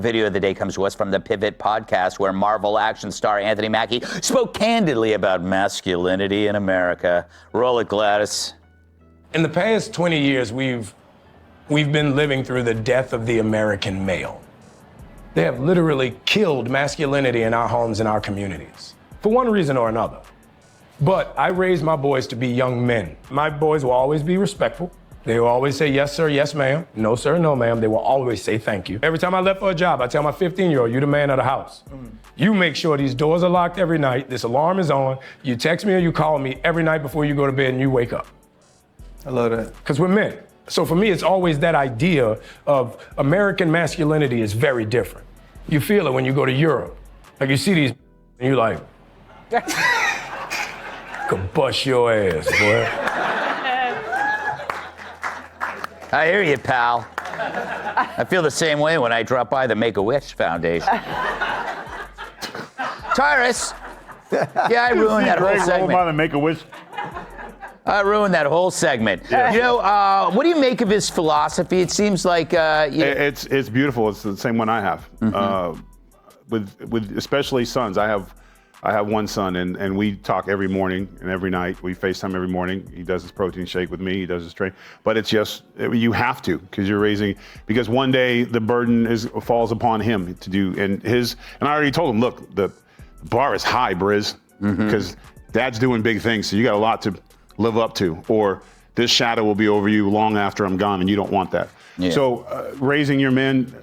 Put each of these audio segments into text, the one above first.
Video of the day comes to us from the Pivot podcast, where Marvel action star Anthony Mackie spoke candidly about masculinity in America. Roll it, Gladys. In the past 20 years, we've been living through the death of the American male. They have literally killed masculinity in our homes and our communities, for one reason or another. But I raised my boys to be young men. My boys will always be respectful. They will always say, yes, sir, yes, ma'am. No, sir, no, ma'am. They will always say thank you. Every time I left for a job, I tell my 15-year-old, you're the man of the house. You make sure these doors are locked every night, this alarm is on, you text me or you call me every night before you go to bed and you wake up. I love that. Because we're men. So for me, it's always that idea of American masculinity is very different. You feel it when you go to Europe. Like you see these and you're like, could bust your ass, boy. I hear you, pal. I feel the same way when I drop by the Make-A-Wish Foundation. Tyrus. Yeah, I ruined that whole segment. By the Make-A-Wish. I ruined that whole segment. Yeah. You know, what do you make of his philosophy? It seems like it's beautiful. It's the same one I have. With especially sons. I have one son, and we talk every morning and every night. We FaceTime every morning. He does his protein shake with me. He does his training. But it's just, you have to, because you're raising, because one day the burden falls upon him to do, and I already told him, look, the bar is high, Briz, because dad's doing big things, so you got a lot to live up to, or this shadow will be over you long after I'm gone, and you don't want that. Yeah. So raising your men,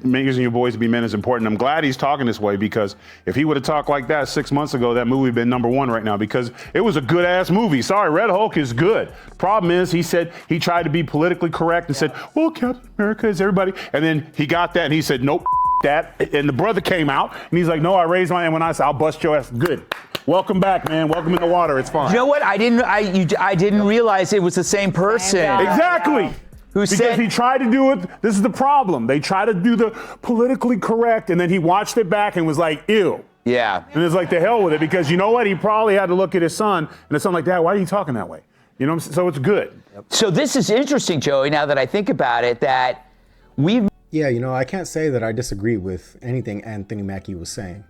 raising your boys to be men is important. I'm glad he's talking this way, because if he would have talked like that 6 months ago, that movie would have been #1 right now, because it was a good ass movie. Sorry, Red Hulk is good. Problem is, he said he tried to be politically correct and said, well, Captain America is everybody. And then he got that and he said, nope, that. And the brother came out and he's like, no, I raised my hand when I said, I'll bust your ass. Good. Welcome back, man. Welcome in the water. It's fine. You know what? I didn't realize it was the same person. Exactly. Because he tried to do it, this is the problem. They try to do the politically correct, and then he watched it back and was like, ew. Yeah. And it's like, the hell with it, because you know what? He probably had to look at his son, and his son like, Dad, why are you talking that way? You know what I'm saying? So it's good. So this is interesting, Joey, now that I think about it, that we've... Yeah, you know, I can't say that I disagree with anything Anthony Mackie was saying.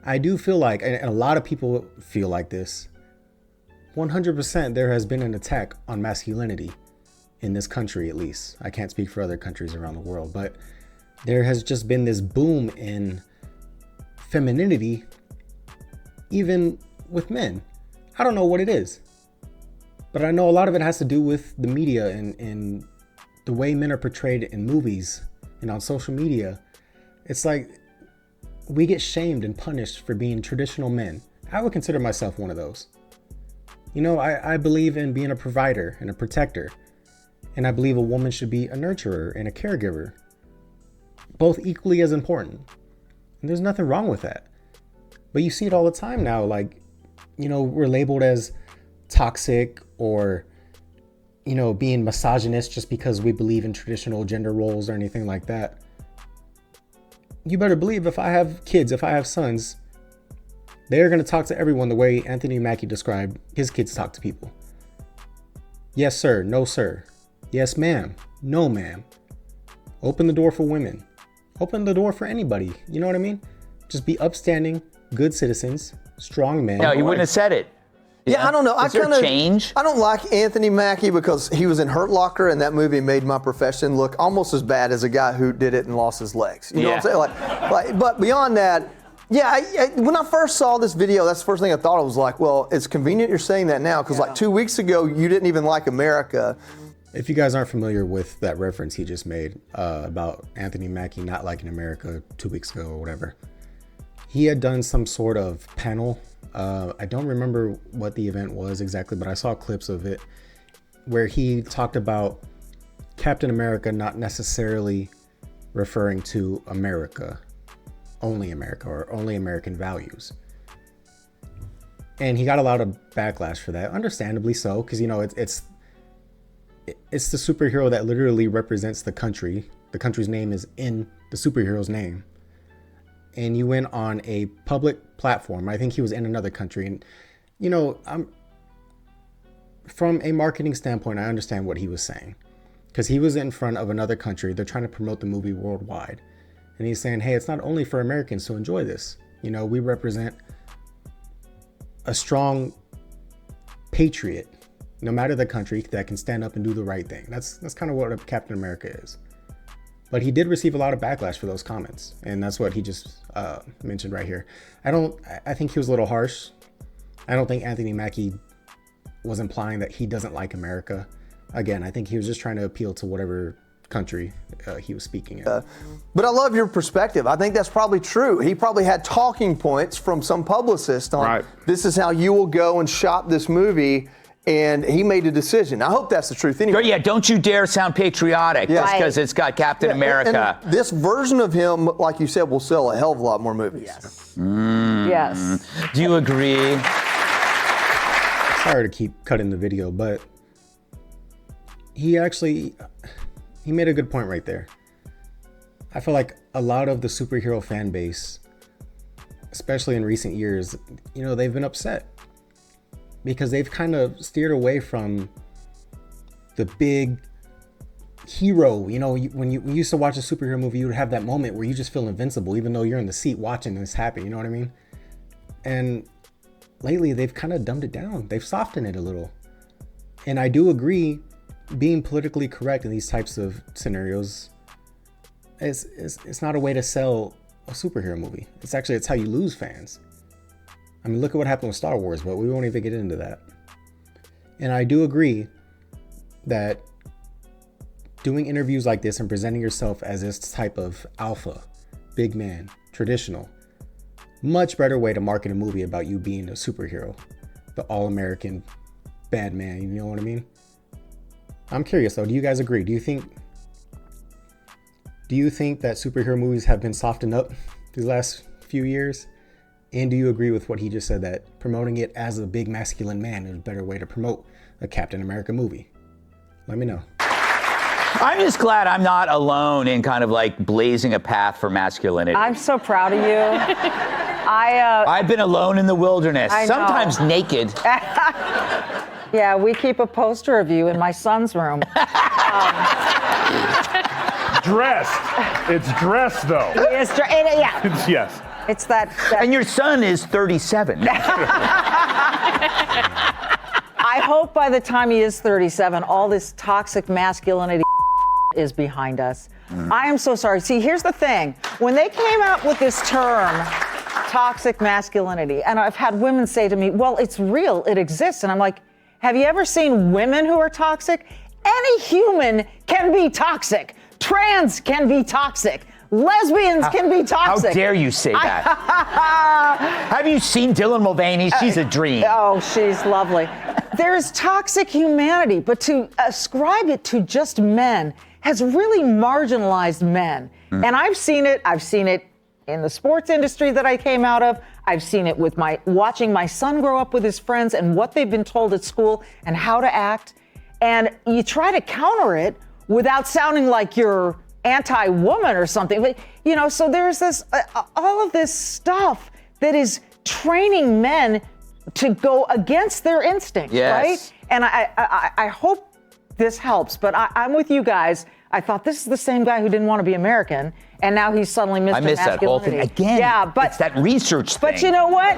I do feel like, and a lot of people feel like this, 100% there has been an attack on masculinity. In this country, at least. I can't speak for other countries around the world, but there has just been this boom in femininity, even with men. I don't know what it is, but I know a lot of it has to do with the media and the way men are portrayed in movies and on social media. It's like we get shamed and punished for being traditional men. I would consider myself one of those. You know, I believe in being a provider and a protector. And I believe a woman should be a nurturer and a caregiver, both equally as important. And there's nothing wrong with that. But you see it all the time now, like, you know, we're labeled as toxic or, you know, being misogynist just because we believe in traditional gender roles or anything like that. You better believe if I have kids, if I have sons, they're going to talk to everyone the way Anthony Mackie described his kids talk to people. Yes, sir. No, sir. Yes, ma'am. No, ma'am. Open the door for women. Open the door for anybody. You know what I mean? Just be upstanding, good citizens, strong men. No, you wouldn't have said it. Yeah, I don't know. Is there change? I don't like Anthony Mackie because he was in Hurt Locker, and that movie made my profession look almost as bad as a guy who did it and lost his legs. You know what I'm saying? Like, but beyond that, yeah, when I first saw this video, that's the first thing I thought. I was like, well, it's convenient you're saying that now, because like 2 weeks ago, you didn't even like America. If you guys aren't familiar with that reference he just made about Anthony Mackie not liking America 2 weeks ago or whatever, he had done some sort of panel. I don't remember what the event was exactly, but I saw clips of it where he talked about Captain America not necessarily referring to America, or only American values. And he got a lot of backlash for that, understandably so, because, you know, it's the superhero that literally represents the country. The country's name is in the superhero's name. And you went on a public platform. I think he was in another country. And, you know, from a marketing standpoint, I understand what he was saying. Because he was in front of another country. They're trying to promote the movie worldwide. And he's saying, hey, it's not only for Americans to enjoy this. You know, we represent a strong patriot, no matter the country, that can stand up and do the right thing. That's kind of what Captain America is. But he did receive a lot of backlash for those comments, and that's what he just mentioned right here. I think he was a little harsh. I don't think Anthony Mackie was implying that he doesn't like America. Again, I think he was just trying to appeal to whatever country he was speaking in. But I love your perspective. I think that's probably true. He probably had talking points from some publicist on this is how you will go and shop this movie. And he made a decision. I hope that's the truth anyway. Yeah, don't you dare sound patriotic just because it's got Captain America. And this version of him, like you said, will sell a hell of a lot more movies. Yes. Yes. Do you agree? Sorry to keep cutting the video, but he made a good point right there. I feel like a lot of the superhero fan base, especially in recent years, you know, they've been upset because they've kind of steered away from the big hero. You know, when you used to watch a superhero movie, you would have that moment where you just feel invincible, even though you're in the seat watching and it's happy. You know what I mean? And lately, they've kind of dumbed it down. They've softened it a little. And I do agree, being politically correct in these types of scenarios it's not a way to sell a superhero movie. It's how you lose fans. I mean, look at what happened with Star Wars, but we won't even get into that. And I do agree that doing interviews like this and presenting yourself as this type of alpha, big man, traditional, much better way to market a movie about you being a superhero, the all-American bad man, you know what I mean? I'm curious though, do you guys agree? Do you think that superhero movies have been softened up these last few years? And do you agree with what he just said, that promoting it as a big masculine man is a better way to promote a Captain America movie? Let me know. I'm just glad I'm not alone in kind of like blazing a path for masculinity. I'm so proud of you. I've been alone in the wilderness, sometimes naked. Yeah, we keep a poster of you in my son's room. Dressed. It's dressed, though. Yeah. Yes. It's that. And your son is 37. I hope by the time he is 37, all this toxic masculinity is behind us. I am so sorry. See, here's the thing. When they came out with this term, toxic masculinity, and I've had women say to me, well, it's real, it exists. And I'm like, have you ever seen women who are toxic? Any human can be toxic. Trans can be toxic. Lesbians can be toxic. How dare you say that? Have you seen Dylan Mulvaney? She's a dream. Oh, she's lovely. There's toxic humanity, but to ascribe it to just men has really marginalized men. And I've seen it in the sports industry that I came out of. I've seen it with watching my son grow up with his friends and what they've been told at school and how to act. And you try to counter it without sounding like you're anti-woman or something. But, you know, so there's this, all of this stuff that is training men to go against their instincts, right? And I hope this helps, but I'm with you guys. I thought this is the same guy who didn't want to be American, and now he's suddenly Mr. Masculinity. I missed that whole thing. Again, yeah, but it's that research thing. But you know what?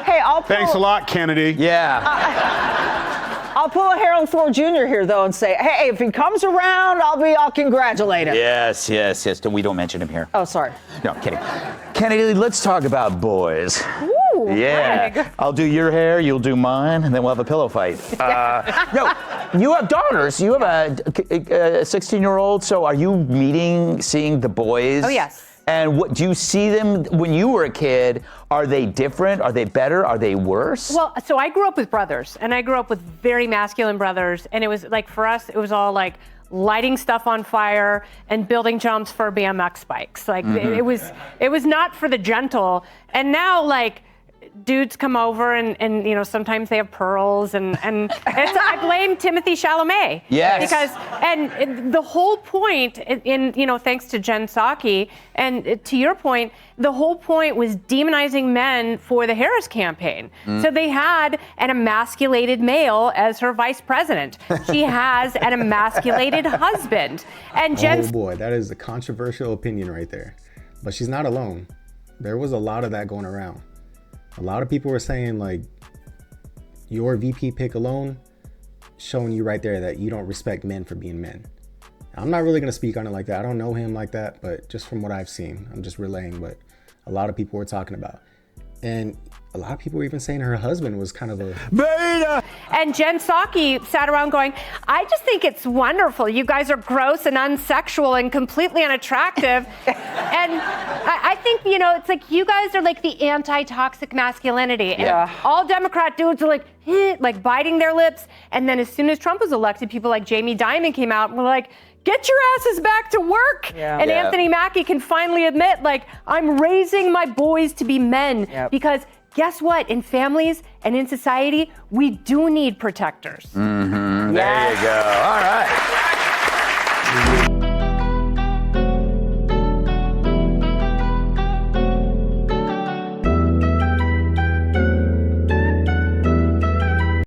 Hey, Thanks a lot, Kennedy. Yeah. I'll pull a Harold Thor Jr. here, though, and say, hey, if he comes around, I'll congratulate him. Yes. We don't mention him here. Oh, sorry. No, kidding. Kennedy, let's talk about boys. Ooh, yeah. Greg. I'll do your hair, you'll do mine, and then we'll have a pillow fight. No, you have daughters. You have a 16-year-old. So are you seeing the boys? Oh, yes. And what do you see them when you were a kid? Are they different? Are they better? Are they worse? Well, so I grew up with brothers, and I grew up with very masculine brothers, and it was like, for us, it was all like lighting stuff on fire and building jumps for BMX bikes. Like it was not for the gentle. And now, like, dudes come over and you know, sometimes they have pearls and I blame Timothy Chalamet. Yes. Because and the whole point in you know, thanks to Jen Psaki and to your point, the whole point was demonizing men for the Harris campaign. So they had an emasculated male as her vice president. She has an emasculated husband. And Oh boy, that is a controversial opinion right there. But she's not alone. There was a lot of that going around. A lot of people were saying, like, your VP pick alone showing you right there that you don't respect men for being men. I'm not really going to speak on it like that. I don't know him like that, but just from what I've seen, I'm just relaying what a lot of people were talking about. And a lot of people were even saying her husband was kind of a Beta. And Jen Psaki sat around going, I just think it's wonderful. You guys are gross and unsexual and completely unattractive. And I think, you know, it's like you guys are like the anti-toxic masculinity. And all Democrat dudes are like biting their lips. And then as soon as Trump was elected, people like Jamie Dimon came out and were like, get your asses back to work. And Anthony Mackie can finally admit, like, I'm raising my boys to be men. Because guess what? In families and in society, we do need protectors. There you go. All right.